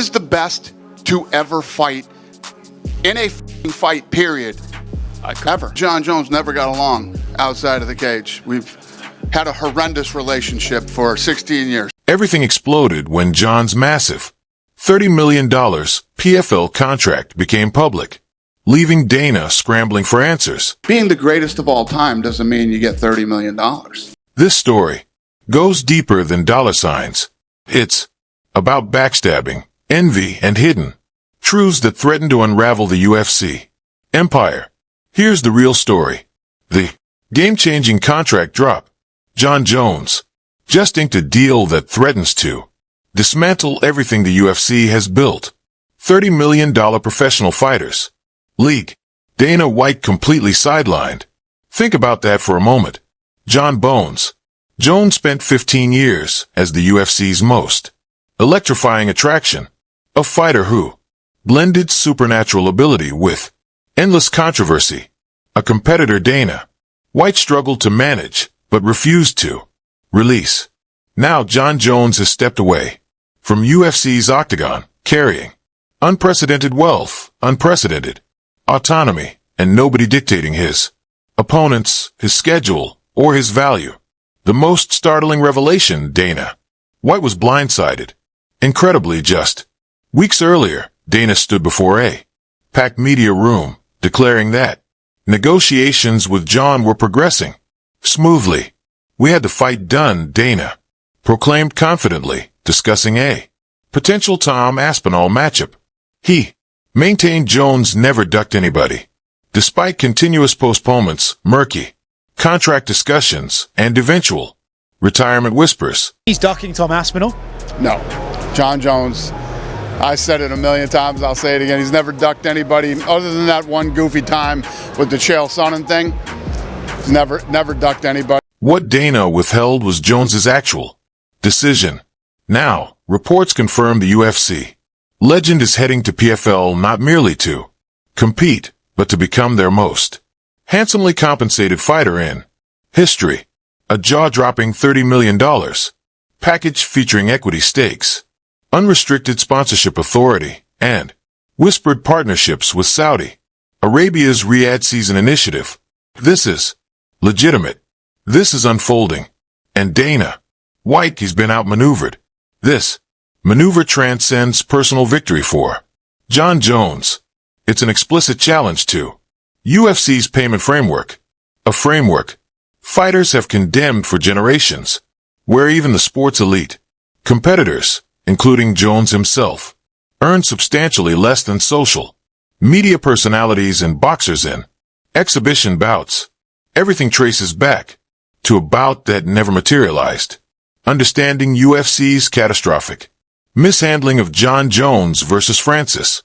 is the best to ever fight in a fight, period, ever. Jon Jones never got along outside of the cage. We've had a horrendous relationship for 16 years. Everything exploded when Jon's massive $30 million PFL contract became public, leaving Dana scrambling for answers. Being the greatest of all time doesn't mean you get $30 million. This story goes deeper than dollar signs. It's about backstabbing, envy, and hidden truths that threaten to unravel the UFC empire. Here's the real story. The game-changing contract drop. Jon Jones just inked a deal that threatens to dismantle everything the UFC has built. $30 million professional fighters league. Dana White completely sidelined. Think about that for a moment. Jon Bones Jones spent 15 years as the UFC's most electrifying attraction. A fighter who blended supernatural ability with endless controversy. A competitor Dana White struggled to manage, but refused to release. Now Jon Jones has stepped away from UFC's octagon, carrying unprecedented wealth, unprecedented autonomy, and nobody dictating his opponents, his schedule, or his value. The most startling revelation, Dana White was blindsided. Incredibly, just weeks earlier, Dana stood before a packed media room, declaring that negotiations with Jon were progressing smoothly. "We had the fight done," Dana proclaimed confidently, discussing a potential Tom Aspinall matchup. He maintained Jones never ducked anybody, despite continuous postponements, murky contract discussions, and eventual retirement whispers. He's ducking Tom Aspinall? No. Jon Jones, I said it a million times, I'll say it again, he's never ducked anybody other than that one goofy time with the Chael Sonnen thing. He's never ducked anybody. What Dana withheld was Jones's actual decision. Now, reports confirm the UFC legend is heading to PFL not merely to compete, but to become their most handsomely compensated fighter in history. A jaw-dropping $30 million package featuring equity stakes, unrestricted sponsorship authority, and whispered partnerships with Saudi Arabia's Riyadh Season Initiative. This is legitimate. This is unfolding. And Dana White has been outmaneuvered. This maneuver transcends personal victory for Jon Jones. It's an explicit challenge to UFC's payment framework. A framework fighters have condemned for generations, where even the sport's elite competitors, including Jones himself, earn substantially less than social media personalities and boxers in exhibition bouts. Everything traces back to a bout that never materialized. Understanding UFC's catastrophic mishandling of Jon Jones versus Francis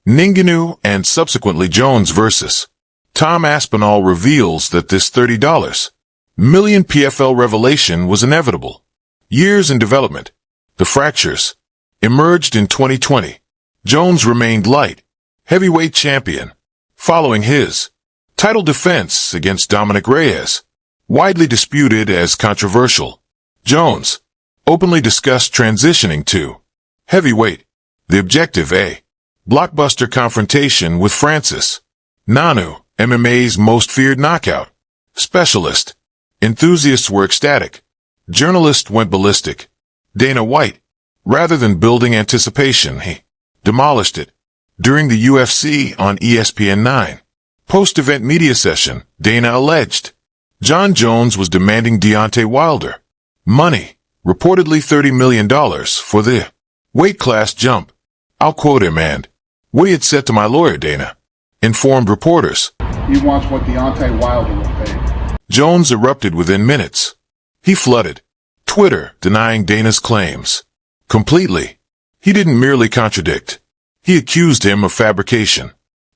Ngannou and subsequently Jones versus Tom Aspinall reveals that this $30 million PFL revelation was inevitable. Years in development. The fractures emerged in 2020. Jones remained light heavyweight champion following his title defense against Dominic Reyes, widely disputed as controversial. Jones openly discussed transitioning to heavyweight. The objective, a blockbuster confrontation with Francis Ngannou, MMA's most feared knockout specialist. Enthusiasts were ecstatic. Journalists went ballistic. Dana White, rather than building anticipation, he demolished it. During the UFC on ESPN9 post-event media session, Dana alleged Jon Jones was demanding Deontay Wilder money, reportedly $30 million for the weight class jump. I'll quote him, and what he had said to my lawyer, Dana informed reporters. He wants what Deontay Wilder will pay. Jones erupted within minutes. He flooded Twitter, denying Dana's claims completely. He didn't merely contradict. He accused him of fabrication.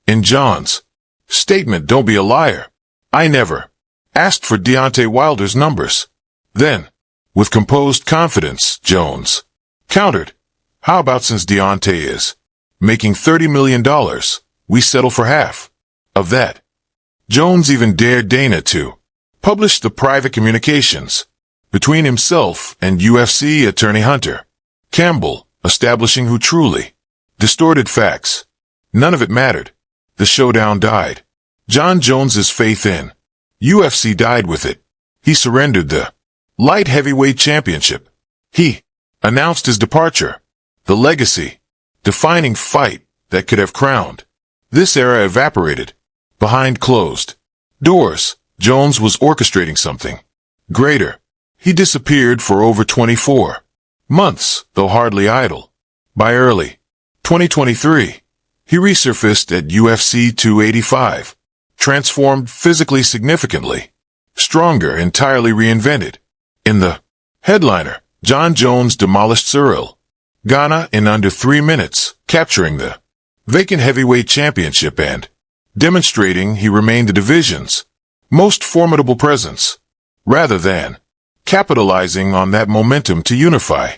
In Jon's statement, "Don't be a liar. I never asked for Deontay Wilder's numbers." Then, with composed confidence, Jones countered, "How about since Deontay is making $30 million, we settle for half of that?" Jones even dared Dana to publish the private communications between himself and UFC attorney Hunter Campbell, establishing who truly distorted facts. None of it mattered. The showdown died. Jon Jones's faith in UFC died with it. He surrendered the light heavyweight championship. He announced his departure. The legacy, defining fight that could have crowned this era evaporated. Behind closed doors, Jones was orchestrating something greater. He disappeared for over 24 months, though hardly idle. By early 2023, he resurfaced at UFC 285, transformed physically significantly, stronger, entirely reinvented. In the headliner, Jon Jones demolished Cyril Gana in under 3 minutes, capturing the vacant heavyweight championship and demonstrating he remained the division's most formidable presence, rather than capitalizing on that momentum to unify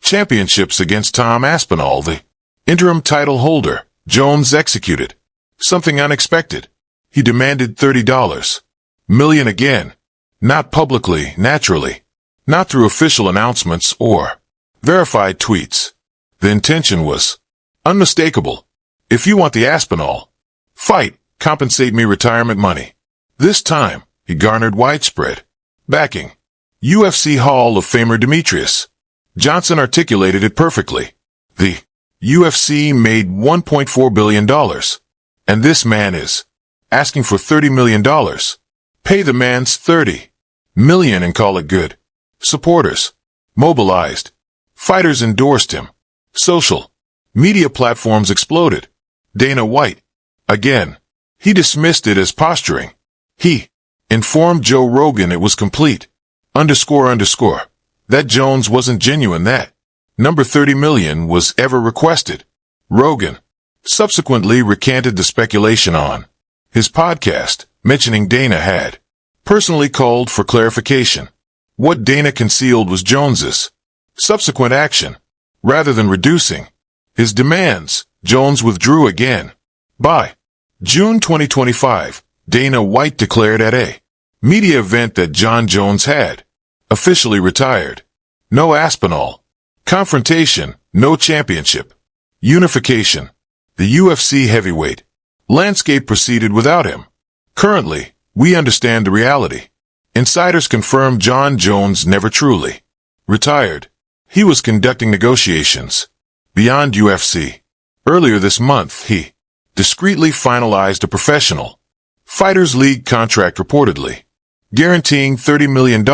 championships against Tom Aspinall, the interim title holder. Jones executed something unexpected. He demanded $30 million again, not publicly, naturally, not through official announcements or verified tweets. The intention was unmistakable. If you want the Aspinall fight, compensate me retirement money. This time, he garnered widespread backing. UFC Hall of Famer Demetrius Johnson articulated it perfectly. The UFC made $1.4 billion, and this man is asking for $30 million. Pay the man's $30 million and call it good. Supporters mobilized. Fighters endorsed him. Social media platforms exploded. Dana White, again, he dismissed it as posturing. He informed Joe Rogan it was complete. That Jones wasn't genuine, that number $30 million was ever requested. Rogan subsequently recanted the speculation on his podcast, mentioning Dana had personally called for clarification. What Dana concealed was Jones's subsequent action. Rather than reducing his demands, Jones withdrew again. By June 2025, Dana White declared at a media event that Jon Jones had officially retired. No Aspinall confrontation, no championship unification. The UFC heavyweight landscape proceeded without him. Currently, we understand the reality. Insiders confirm Jon Jones never truly retired. He was conducting negotiations beyond UFC. Earlier this month, he discreetly finalized a professional fighters league contract, reportedly guaranteeing $30 million,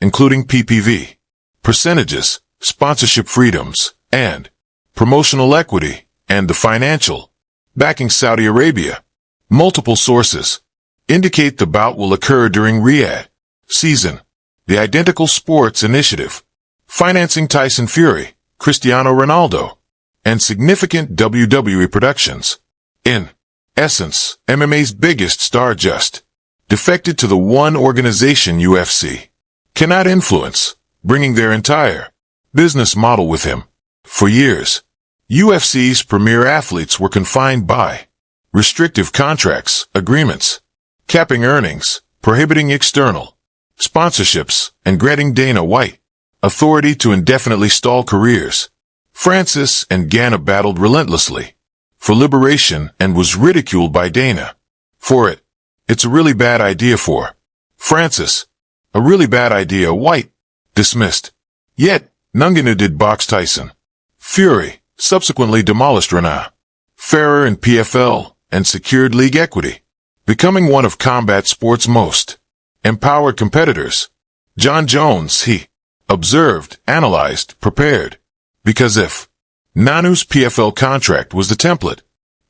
including PPV, percentages, sponsorship freedoms, and promotional equity, and the financial backing Saudi Arabia. Multiple sources indicate the bout will occur during Riyadh season. The Identical Sports Initiative, financing Tyson Fury, Cristiano Ronaldo, and significant WWE productions. In essence, MMA's biggest star just defected to the one organization UFC cannot influence, bringing their entire business model with him. For years, UFC's premier athletes were confined by restrictive contracts, agreements, capping earnings, prohibiting external sponsorships, and granting Dana White authority to indefinitely stall careers. Francis and Gana battled relentlessly for liberation and was ridiculed by Dana for it. It's a really bad idea for Francis. A really bad idea, White dismissed. Yet, Ngannou did box Tyson. Fury subsequently demolished Rana Ferrer in PFL and secured league equity, becoming one of combat sports' most empowered competitors. Jon Jones, he observed, analyzed, prepared. Because if Ngannou's PFL contract was the template,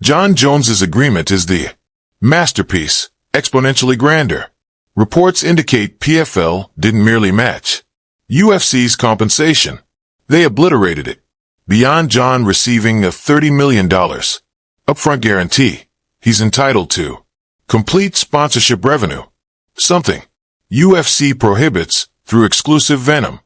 Jon Jones's agreement is the masterpiece, exponentially grander. Reports indicate PFL didn't merely match UFC's compensation. They obliterated it. Beyond Jon receiving a $30 million upfront guarantee, he's entitled to complete sponsorship revenue, something UFC prohibits through exclusive Venom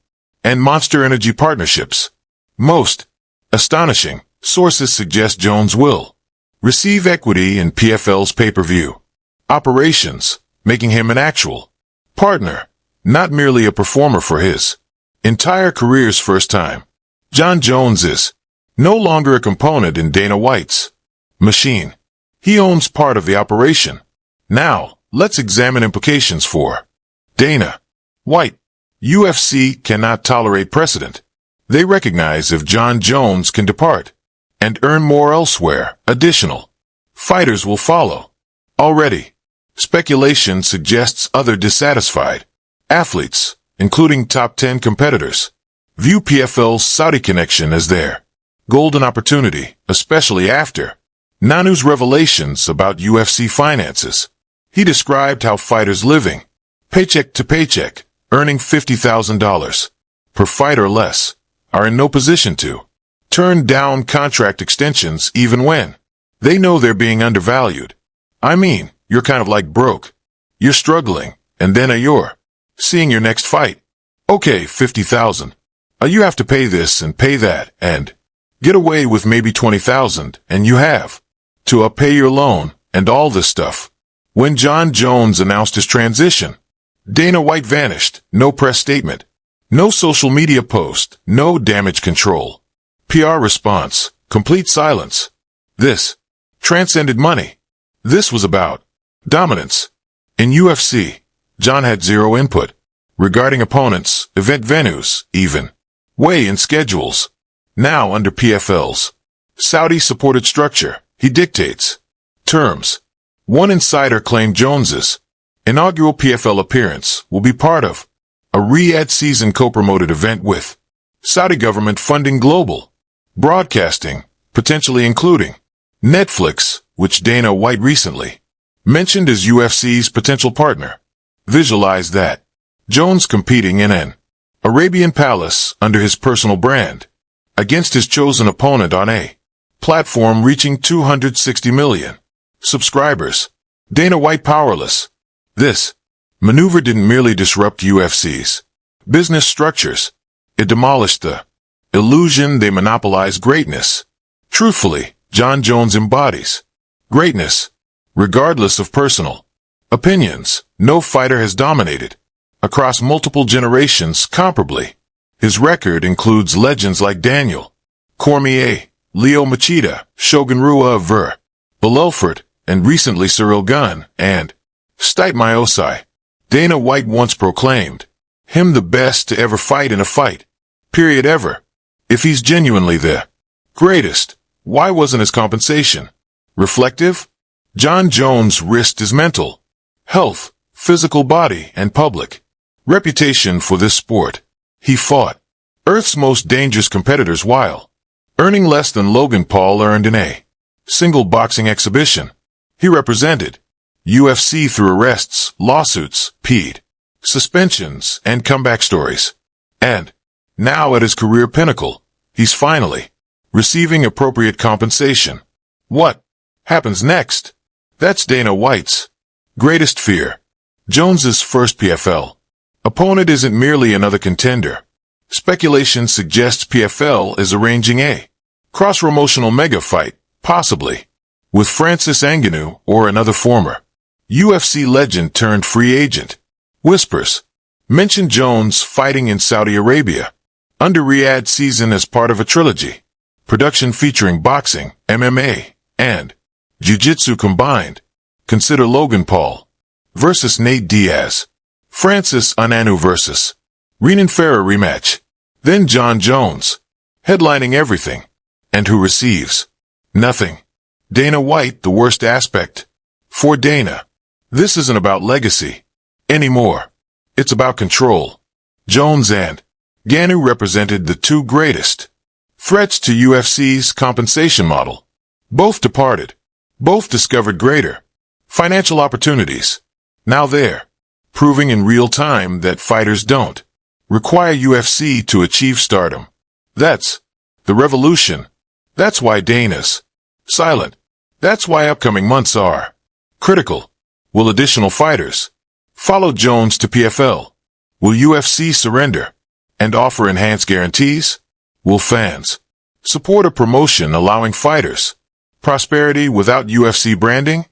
and Monster Energy partnerships. Most astonishing, sources suggest Jones will receive equity in PFL's pay-per-view operations, making him an actual partner, not merely a performer for his entire career's first time. Jon Jones is No longer a component in Dana White's machine. He owns part of the operation. Now, let's examine implications for Dana White. UFC cannot tolerate precedent. They recognize if Jon Jones can depart and earn more elsewhere, additional fighters will follow. Already, speculation suggests other dissatisfied athletes, including top 10 competitors, view PFL's Saudi connection as their golden opportunity, especially after Nanu's revelations about UFC finances. He described how fighters living paycheck to paycheck, earning $50,000 per fight or less, are in no position to turn down contract extensions even when they know they're being undervalued. I mean, you're kind of like broke. You're struggling, and then you're seeing your next fight. Okay, 50,000. You have to pay this and pay that, and get away with maybe 20,000, and you have to pay your loan and all this stuff. When Jon Jones announced his transition, Dana White vanished. No press statement, no social media post, no damage control. PR response, complete silence. This transcended money. This was about dominance. In UFC, Jon had zero input regarding opponents, event venues, even weigh-in schedules. Now under PFL's Saudi-supported structure, he dictates terms. One insider claimed Jones's inaugural PFL appearance will be part of a Riyadh season co-promoted event with Saudi government funding global broadcasting, potentially including Netflix, which Dana White recently mentioned as UFC's potential partner. Visualize that. Jones competing in an Arabian palace under his personal brand against his chosen opponent on a platform reaching 260 million subscribers. Dana White powerless. This maneuver didn't merely disrupt UFC's business structures. It demolished the illusion they monopolize greatness. Truthfully, Jon Jones embodies greatness, regardless of personal opinions. No fighter has dominated across multiple generations comparably. His record includes legends like Daniel Cormier, Leo Machida, Shogun Rua Ver, Belfort, and recently Cyril Gunn and Stipe Miocic. Dana White once proclaimed him the best to ever fight in a fight. Period ever. If he's genuinely the greatest, why wasn't his compensation reflective? Jon Jones risked his mental health, physical body, and public reputation for this sport. He fought Earth's most dangerous competitors while earning less than Logan Paul earned in a single boxing exhibition. He represented UFC through arrests, lawsuits, paid suspensions, and comeback stories. And now at his career pinnacle, he's finally receiving appropriate compensation. What happens next? That's Dana White's greatest fear. Jones's first PFL opponent isn't merely another contender. Speculation suggests PFL is arranging a cross-promotional mega fight, possibly with Francis Ngannou or another former UFC legend turned free agent. Whispers mention Jones fighting in Saudi Arabia under Riyadh season as part of a trilogy production featuring boxing, MMA, and jiu-jitsu combined. Consider Logan Paul versus Nate Diaz, Francis Ngannou versus Renan Ferrer rematch. Then Jon Jones headlining everything, and who receives nothing. Dana White, the worst aspect. For Dana, this isn't about legacy anymore. It's about control. Jones and Ngannou represented the two greatest threats to UFC's compensation model. Both departed. Both discovered greater financial opportunities. Now they're proving in real time that fighters don't require UFC to achieve stardom. That's the revolution. That's why Dana's silent. That's why upcoming months are critical. Will additional fighters follow Jones to PFL? Will UFC surrender and offer enhanced guarantees? Will fans support a promotion allowing fighters prosperity without UFC branding?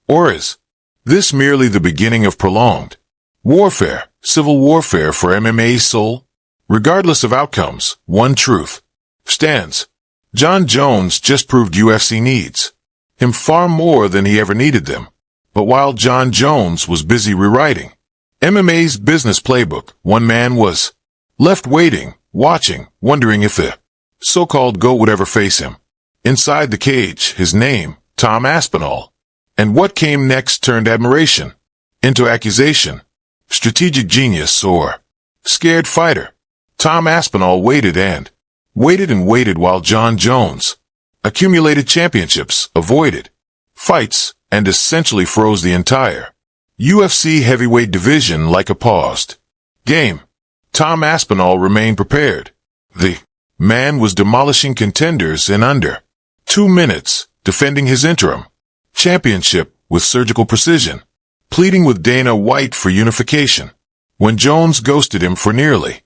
Or is this merely the beginning of prolonged warfare, civil warfare for MMA's soul? Regardless of outcomes, one truth stands. Jon Jones just proved UFC needs him far more than he ever needed them. But while Jon Jones was busy rewriting MMA's business playbook, one man was left waiting, watching, wondering if the so-called GOAT would ever face him. Inside the cage, his name, Tom Aspinall. And what came next turned admiration into accusation. Strategic genius or scared fighter. Tom Aspinall waited and waited while Jon Jones accumulated championships, avoided fights, and essentially froze the entire UFC heavyweight division like a paused game. Tom Aspinall remained prepared. The man was demolishing contenders in under 2 minutes, defending his interim championship with surgical precision, pleading with Dana White for unification. When Jones ghosted him for nearly